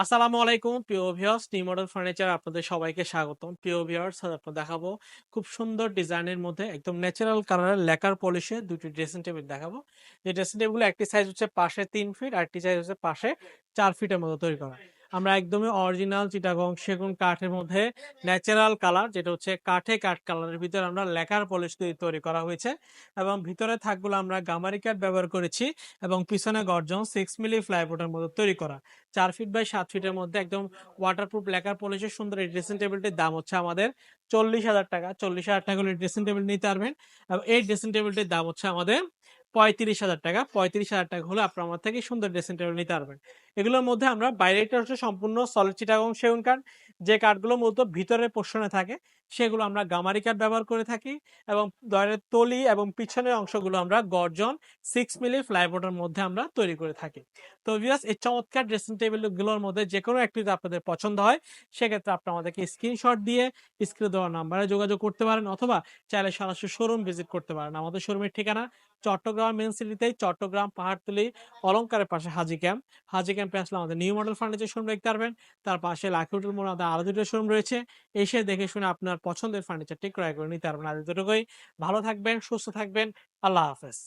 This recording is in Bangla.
আসসালামু আলাইকুম প্রিয় ভিউয়ার্স, নিউ মডেল ফার্নিচার আপনাদের সবাইকে স্বাগতম। প্রিয় ভিউয়ার্স, আজ আপনাদের দেখাবো খুব সুন্দর ডিজাইনের মধ্যে একদম ন্যাচারাল কালারের লেকার পলিশে দুটি ড্রেসিং টেবিল দেখাবো। যে ড্রেসিং টেবিলগুলো একটি সাইজ হচ্ছে পাশে 3 ফিট আর একটি সাইজ হচ্ছে পাশে 4 ফিটের মতো তৈরি করা। আমরা একদমই অরিজিনাল চিটাগং সেগুন কাঠের মধ্যে ন্যাচারাল কালার, যেটা হচ্ছে কাঠে কাঠ কালারের ভিতরে আমরা লেকার পলিশ দিয়ে তৈরি করা হয়েছে এবং ভিতরে থাকগুলো আমরা গামারি কাঠ ব্যবহার করেছি এবং পিছনে গর্জন 6 মিলি ফ্লাইবোর্ডের মতো তৈরি করা। 4 ফিট বাই 7 ফিটের মধ্যে একদম ওয়াটারপ্রুফ লেকার পলিশের সুন্দর এই ড্রেসিং টেবিলটির দাম হচ্ছে আমাদের 40,000 টাকা। 40,000 টাকা হলে ড্রেসিং টেবিল নিতে পারবেন এবং এই ড্রেসিং টেবিলটির দাম হচ্ছে আমাদের 35,000 টাকা। 35,000 টাকা হলে আপনার আমার থেকে সুন্দর ড্রেসিং টেবিল নিতে পারবেন। এগুলোর মধ্যে আমরা বাইরেটা হচ্ছে সম্পূর্ণ সলিড চিটাগং সেগুন কাঠ, যে কাঠগুলো মূলত ভিতরের পোর্শনে থাকে সেগুলো আমরা গামারি কাঠ ব্যবহার করে থাকি এবং দয়ের তলি এবং পিছনের অংশগুলো আমরা গর্জন 6 মিলি ফ্লাইবোর্ডের মধ্যে আমরা তৈরি করে থাকি। তো ভিউয়ার্স, এই চমৎকার ড্রেসিং টেবিল গুলোর মধ্যে যে কোনো একটি যদি আপনাদের পছন্দ হয়, সেক্ষেত্রে আপনি আমাদেরকে স্ক্রিনশট দিয়ে স্ক্রিনে দেওয়া নাম্বারে যোগাযোগ করতে পারেন অথবা চাইলে সরাসরি শোরুম ভিজিট করতে পারেন। আমাদের শোরুমের ঠিকানা চট্টগ্রাম মেন সিটিতেই, চট্টগ্রাম পাহাড়তলি অলংকারের পাশে হাজী ক্যাম্প। হাজী ক্যাম্পে আসলে আমাদের নিউ মডেল ফার্নিচার শোরুম দেখতে পারবেন। তার পাশে লাকি হোটেল মোড়ে আমাদের আরো দুটো শোরুম রয়েছে। এসে দেখে শুনে আপনার পছন্দের ফার্নিচারটি ক্রয় করে নিতে পারবেন। আজ এতটুকুই। ভালো থাকবেন, সুস্থ থাকবেন। আল্লাহ হাফেজ।